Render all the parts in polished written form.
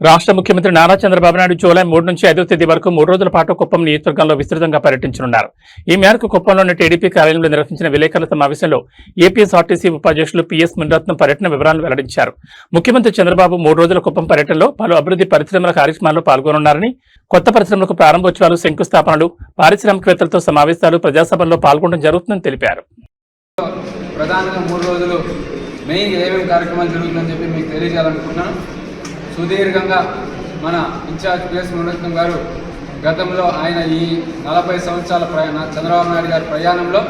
రాష్ట్ర ముఖ్యమంత్రి నారా చంద్రబాబు నాయుడు జూలై 3 నుంచి 5వ తేదీ వరకు 3 రోజుల పాటు కుప్పం నియోజకవర్గంలో విస్తృతంగా పర్యటించనున్నారు. ఈ మేరకు కుప్పంలోని టీడీపీ కార్యాలయంలో నిర్వహించిన విలేకరుల సమావేశంలో ఏపీఎస్ఆర్టీసీ ఉపాధ్యక్షులు పిఎస్ మునిరత్నం పర్యటన వివరాలను వెల్లడించారు. ముఖ్యమంత్రి చంద్రబాబు 3 రోజుల కుప్పం పర్యటనలో పలు అభివృద్ధి పరిశ్రమల కార్యక్రమాల్లో పాల్గొనున్నారని, కొత్త పరిశ్రమలకు ప్రారంభోత్సవాలు, శంకుస్థాపనలు, పారిశ్రామికవేత్తలతో సమావేశాలు, ప్రజాసభల్లో పాల్గొనడం జరుగుతుందని తెలిపారు. ప్రధానంగా 3 రోజులు మెయిన్ ఏమేమి కార్యక్రమాలు జరుగుతుందని చెప్పి మీకు తెలియజేయాలనుకుంటున్నాను. సుదీర్ఘంగా మన ఇన్ఛార్జ్ పిఎస్ మునిరత్నం గారు గతంలో ఆయన ఈ 40 సంవత్సరాల చంద్రబాబు నాయుడు గారి ప్రయాణంలో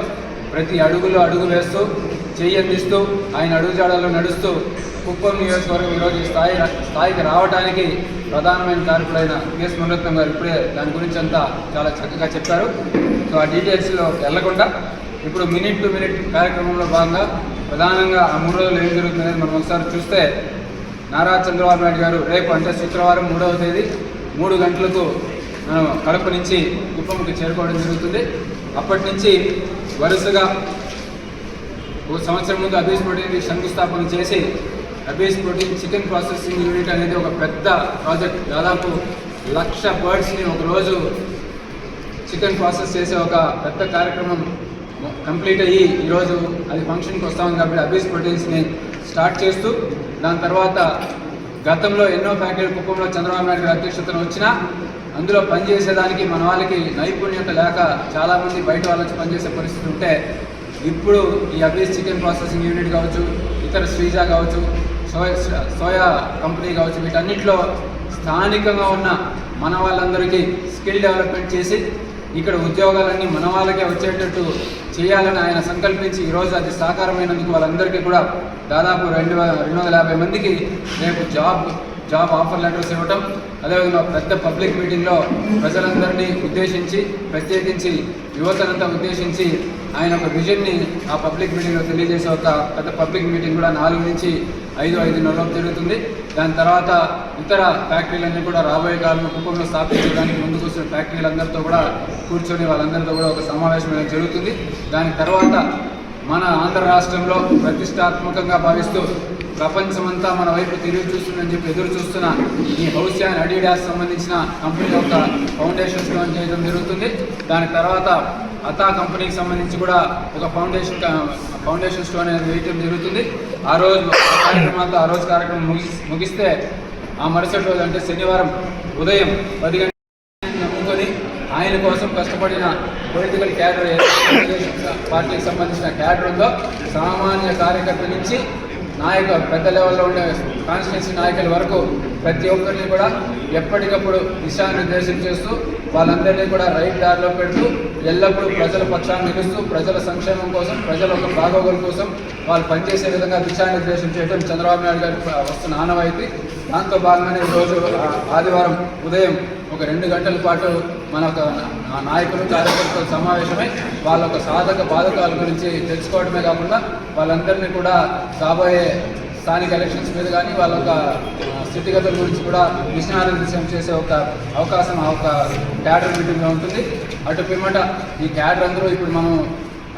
ప్రతి అడుగు వేస్తూ చెయ్యందిస్తూ ఆయన అడుగుజాడల్లో నడుస్తూ కుప్పం నియోజకవర్గం ఈరోజు స్థాయికి రావడానికి ప్రధానమైన కారకుడైన పిఎస్ మునిరత్నం గారు ఇప్పుడే దాని గురించి అంతా చాలా చక్కగా చెప్పారు. సో ఆ డీటెయిల్స్లో వెళ్ళకుండా ఇప్పుడు మినిట్ టు మినిట్ కార్యక్రమంలో భాగంగా ప్రధానంగా ఆ 3 రోజులు ఏం జరుగుతుందనేది మనం ఒకసారి చూస్తే, నారా చంద్రబాబు నాయుడు గారు రేపు అంటే శుక్రవారం 3వ తేదీ 3 గంటలకు మనం కడప నుంచి కుప్పంకి చేరుకోవడం జరుగుతుంది. అప్పటి నుంచి వరుసగా ఒక సంవత్సరం ముందు అబీస్ ప్రోటీన్కి శంకుస్థాపన చేసి అబీస్ ప్రోటీన్ చికెన్ ప్రాసెసింగ్ యూనిట్ అనేది ఒక పెద్ద ప్రాజెక్ట్. దాదాపు 1,00,000 బర్డ్స్ని ఒకరోజు చికెన్ ప్రాసెస్ చేసే ఒక పెద్ద కార్యక్రమం కంప్లీట్ అయ్యి ఈరోజు అది ఫంక్షన్కి వస్తాం కాబట్టి అబీస్ ప్రోటీన్స్ని స్టార్ట్ చేస్తూ, దాని తర్వాత గతంలో ఎన్నో ఫ్యాక్టరీలు కుప్పంలో చంద్రబాబు నాయుడు గారి అధ్యక్షతను వచ్చినా అందులో పనిచేసేదానికి మన వాళ్ళకి నైపుణ్యత లేక చాలామంది బయట వాళ్ళకి పనిచేసే పరిస్థితి ఉంటే, ఇప్పుడు ఈ అబీస్ చికెన్ ప్రాసెసింగ్ యూనిట్ కావచ్చు, ఇతర శ్రీజా కావచ్చు, సోయా కంపెనీ కావచ్చు, వీటన్నిటిలో స్థానికంగా ఉన్న మన వాళ్ళందరికీ స్కిల్ డెవలప్మెంట్ చేసి ఇక్కడ ఉద్యోగాలన్నీ మన వాళ్ళకే వచ్చేటట్టు చేయాలని ఆయన సంకల్పించి ఈరోజు అది సాకారమైనందుకు వాళ్ళందరికీ కూడా దాదాపు 250 మందికి రేపు జాబ్ ఆఫర్ లెటర్స్ ఇవ్వటం, అదేవిధంగా పెద్ద పబ్లిక్ మీటింగ్లో ప్రజలందరినీ ఉద్దేశించి, ప్రత్యేకించి యువతనంతా ఉద్దేశించి ఆయన ఒక విజన్ని ఆ పబ్లిక్ మీటింగ్లో తెలియజేసే ఒక పెద్ద పబ్లిక్ మీటింగ్ కూడా 4 నుంచి 5:30 జరుగుతుంది. దాని తర్వాత ఇతర ఫ్యాక్టరీలన్నీ కూడా రాబోయే కాలంలో కుప్పంలో స్థాపించడానికి ముందుకు వస్తున్న ఫ్యాక్టరీలందరితో కూడా కూర్చొని వాళ్ళందరితో కూడా ఒక సమావేశం జరుగుతుంది. దాని తర్వాత మన ఆంధ్ర రాష్ట్రంలో ప్రతిష్టాత్మకంగా భావిస్తూ ప్రపంచమంతా మన వైపు తిరిగి చూస్తుందని చెప్పి ఎదురు చూస్తున్న ఈ హౌసియాన్ అడిడాస్ సంబంధించిన కంపెనీ యొక్క ఫౌండేషన్ స్టోన్ చేయడం జరుగుతుంది. దాని తర్వాత అతా కంపెనీకి సంబంధించి కూడా ఒక ఫౌండేషన్ స్టోన్ అనేది వేయడం జరుగుతుంది. ఆ రోజు కార్యక్రమం ముగిస్తే ఆ మరుసటి రోజు అంటే శనివారం ఉదయం 10 గంటలకు నమ్ముకొని ఆయన కోసం కష్టపడిన పొలిటికల్ క్యాడర్, పార్టీకి సంబంధించిన క్యాడర్ ఉందో సామాన్య కార్యకర్త నుంచి పెద్ద లెవెల్లో ఉండే కాన్స్టిట్యున్సీ నాయకుల వరకు ప్రతి ఒక్కరిని కూడా ఎప్పటికప్పుడు దిశానిర్దేశం చేస్తూ వాళ్ళందరినీ కూడా రైట్ దారిలో పెడుతూ ఎల్లప్పుడూ ప్రజల పక్షాన్ని నిలుస్తూ ప్రజల సంక్షేమం కోసం, ప్రజల ఒక బాగోగుల కోసం వాళ్ళు పనిచేసే విధంగా దిశానిర్దేశం చేయడం చంద్రబాబు నాయుడు గారికి వస్తున్న ఆనవాయితీ. దాంతో భాగంగానే ఈరోజు ఆదివారం ఉదయం ఒక 2 గంటల పాటు మన నాయకులు, కార్యకర్తల సమావేశమై వాళ్ళ ఒక సాధక బాధకాల గురించి తెలుసుకోవడమే కాకుండా వాళ్ళందరినీ కూడా రాబోయే స్థానిక ఎలక్షన్స్ మీద కానీ వాళ్ళ ఒక స్థితిగతుల గురించి కూడా దిశానిర్దేశం చేసే ఒక అవకాశం ఆ ఒక క్యాడర్ మీటింగ్లో ఉంటుంది. అటు పిమ్మట ఈ క్యాడర్ అందరూ ఇప్పుడు మనం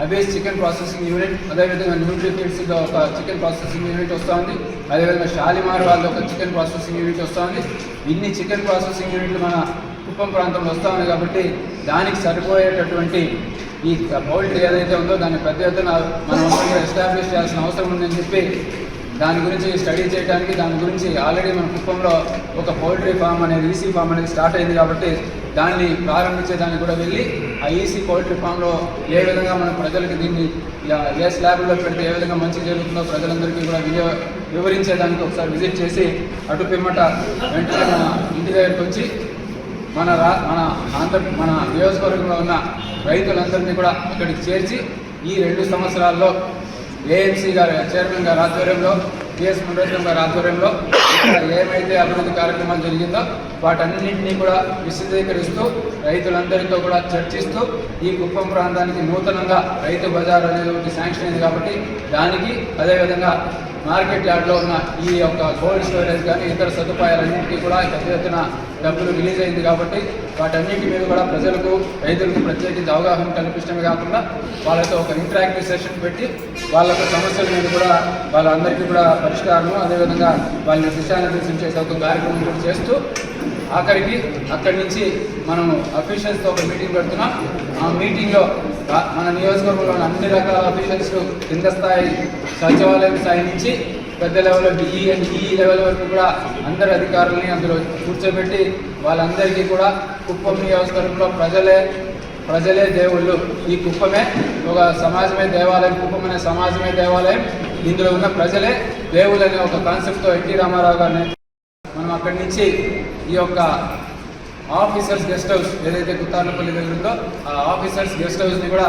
అబీస్ చికెన్ ప్రాసెసింగ్ యూనిట్, అదేవిధంగా న్యూట్రికిడ్స్లో ఒక చికెన్ ప్రాసెసింగ్ యూనిట్ వస్తుంది, అదేవిధంగా షాలిమార్ వాళ్ళ ఒక చికెన్ ప్రాసెసింగ్ యూనిట్ వస్తుంది. ఇన్ని చికెన్ ప్రాసెసింగ్ యూనిట్లు మన కుప్పం ప్రాంతంలో వస్తూ ఉన్నాయి కాబట్టి దానికి సరిపోయేటటువంటి ఈ పౌల్ట్రీ ఏదైతే ఉందో దాన్ని పెద్ద ఎత్తున మనం ఎస్టాబ్లిష్ చేయాల్సిన అవసరం ఉందని చెప్పి దాని గురించి స్టడీ చేయడానికి, దాని గురించి ఆల్రెడీ మన కుప్పంలో ఒక పౌల్ట్రీ ఫామ్ అనేది, ఈసీ ఫామ్ అనేది స్టార్ట్ అయింది కాబట్టి దాన్ని ప్రారంభించేదానికి కూడా వెళ్ళి ఆ ఈసీ పౌల్ట్రీ ఫామ్లో ఏ విధంగా మన ప్రజలకి దీన్ని ఏ స్లాబ్లో పెడితే ఏ విధంగా మంచి జరుగుతుందో ప్రజలందరికీ కూడా వివరించేదానికి ఒకసారి విజిట్ చేసి అటు పిమ్మట వెంటనే మన ఇంటి దగ్గరికి వచ్చి మన నియోజకవర్గంలో ఉన్న రైతులందరినీ కూడా అక్కడికి చేర్చి ఈ 2 సంవత్సరాల్లో ఏఎంసీ గారి చైర్మన్ గారి ఆధ్వర్యంలో, పిఎస్ మునిరత్నం గారి ఆధ్వర్యంలో ఏమైతే అభివృద్ధి కార్యక్రమాలు జరిగిందో వాటన్నింటినీ కూడా విశదీకరిస్తూ రైతులందరితో కూడా చర్చిస్తూ ఈ కుప్పం ప్రాంతానికి నూతనంగా రైతు బజార్ అనేది ఒకటి శాంక్షన్ అయింది కాబట్టి దానికి, అదేవిధంగా మార్కెట్ యార్డ్లో ఉన్న ఈ యొక్క కోల్డ్ స్టోరేజ్ కానీ ఇతర సదుపాయాలన్నింటినీ కూడా పెద్ద ఎత్తున డబ్బులు రిలీజ్ అయింది కాబట్టి వాటన్నింటి మీద కూడా ప్రజలకు రైతులకు ప్రత్యేకించి అవగాహన కల్పించడమే కాకుండా వాళ్ళతో ఒక ఇంటరాక్టివ్ సెషన్ పెట్టి వాళ్ళకు సమస్యల మీద కూడా వాళ్ళందరికీ కూడా పరిష్కారం అదేవిధంగా వాళ్ళని దిశానిర్దేశం చేసే ఒక కార్యక్రమం కూడా చేస్తూ ఆఖరికి అక్కడి నుంచి మనము అఫీషియల్స్తో ఒక మీటింగ్ పెడుతున్నాం. ఆ మీటింగ్లో మన నియోజకవర్గంలో అన్ని రకాల అఫీషియల్స్ కింద స్థాయి సచివాలయం స్థాయి నుంచి పెద్ద లెవెల్లో ఈ లెవెల్ వరకు కూడా అందరి అధికారులని అందులో కూర్చోబెట్టి వాళ్ళందరికీ కూడా కుప్పం నియోజకవర్గంలో ప్రజలే దేవుళ్ళు, ఈ కుప్పమే ఒక సమాజమే దేవాలయం, కుప్పం అనే సమాజమే దేవాలయం, ఇందులో ఉన్న ప్రజలే దేవుళ్ళు అనే ఒక కాన్సెప్ట్తో ఎన్టీ రామారావు గారిని మనం అక్కడి నుంచి ఈ యొక్క ఆఫీసర్స్ గెస్ట్ హౌస్ ఏదైతే గుత్తార్లపల్లి దగ్గర ఉందో ఆ ఆఫీసర్స్ గెస్ట్ హౌస్ని కూడా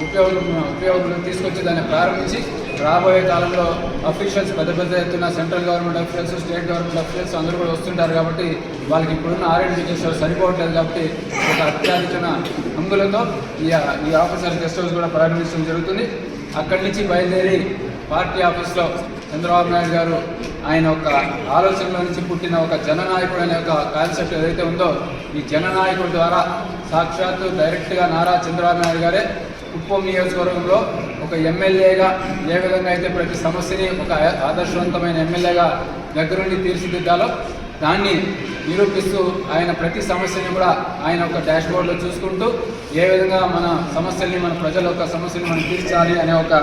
ఉపయోగం తీసుకొచ్చి దాన్ని ప్రారంభించి రాబోయే కాలంలో అఫీషియల్స్ పెద్ద ఎత్తున central government officials state government officials అందరూ కూడా వస్తుంటారు కాబట్టి వాళ్ళకి ఇప్పుడున్న R&D సరిపోవట్లేదు కాబట్టి ఒక అత్యాధిక హంగులతో ఈ ఆఫీసర్స్ గెస్ట్ హౌస్ కూడా ప్రారంభించడం జరుగుతుంది. అక్కడి నుంచి బయలుదేరి పార్టీ ఆఫీస్లో చంద్రబాబు నాయుడు గారు ఆయన ఒక ఆలోచనలో నుంచి పుట్టిన ఒక జననాయకుడు అనే ఒక కాన్సెప్ట్ ఏదైతే ఉందో ఈ జననాయకుడి ద్వారా సాక్షాత్తు డైరెక్ట్గా నారా చంద్రబాబు నాయుడు గారే కుప్పం నియోజకవర్గంలో ఒక ఎమ్మెల్యేగా ఏ విధంగా అయితే ప్రతి సమస్యని ఒక ఆదర్శవంతమైన ఎమ్మెల్యేగా దగ్గరుండి తీర్చిదిద్దాలో దాన్ని నిరూపిస్తూ ఆయన ప్రతి సమస్యని కూడా ఆయన ఒక డాష్ బోర్డ్లో చూసుకుంటూ ఏ విధంగా మన సమస్యల్ని మన ప్రజల యొక్క సమస్యని మనం తీర్చాలి అనే ఒక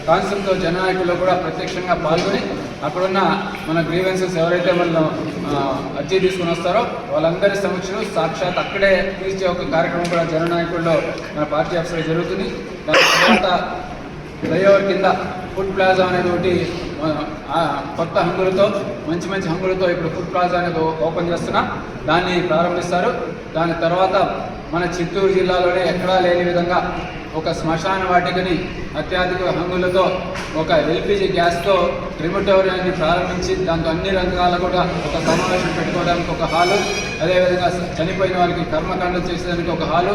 కాన్సెప్ట్తో జననాయకుల్లో కూడా ప్రత్యక్షంగా పాల్గొని అక్కడున్న మన గ్రీవెన్సెస్ ఎవరైతే మనం అర్జీ తీసుకుని వస్తారో వాళ్ళందరి సమక్షంలో సాక్షాత్ అక్కడే తీర్చే ఒక కార్యక్రమం కూడా జననాయకుల్లో మన పార్టీ ఆఫీసులో జరుగుతుంది. దాని తర్వాత ఫ్లైఓవర్ కింద ఫుడ్ ప్లాజా అనేది ఒకటి కొత్త హంగులతో మంచి హంగులతో ఇప్పుడు ఫుడ్ ప్లాజా అనేది ఓపెన్ చేస్తున్నా దాన్ని ప్రారంభిస్తారు. దాని తర్వాత మన చిత్తూరు జిల్లాలోనే ఎక్కడా లేని విధంగా ఒక శ్మశాన వాటికని అత్యాధిక హంగులతో ఒక LPG గ్యాస్తో క్రిమటోరియాన్ని ప్రారంభించి దాంతో అన్ని రంగాల కూడా ఒక సమావేశం పెట్టుకోవడానికి ఒక హాలు, అదేవిధంగా చనిపోయిన వాళ్ళకి కర్మకాండ చేసేదానికి ఒక హాలు,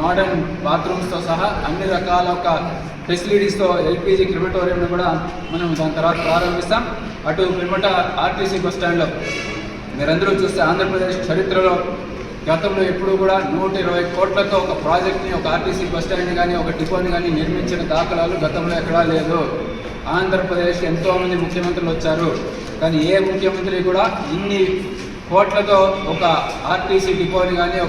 మోడర్న్ బాత్రూమ్స్తో సహా అన్ని రకాల ఒక ఫెసిలిటీస్తో LPG క్రిమటోరియంను కూడా మనం దాని తర్వాత ప్రారంభిస్తాం. అటు పిమ్మట RTC బస్ స్టాండ్లో మీరందరూ చూస్తే ఆంధ్రప్రదేశ్ చరిత్రలో గతంలో ఎప్పుడు కూడా 120 కోట్లతో ఒక ప్రాజెక్ట్ని ఒక RTC బస్ స్టాండ్ కానీ ఒక డిపోని కానీ నిర్మించిన దాఖలాలు గతంలో ఎక్కడా లేదు. ఆంధ్రప్రదేశ్ ఎంతోమంది ముఖ్యమంత్రులు వచ్చారు కానీ ఏ ముఖ్యమంత్రి కూడా ఇన్ని కోట్లతో ఒక RTC డిపోని కానీ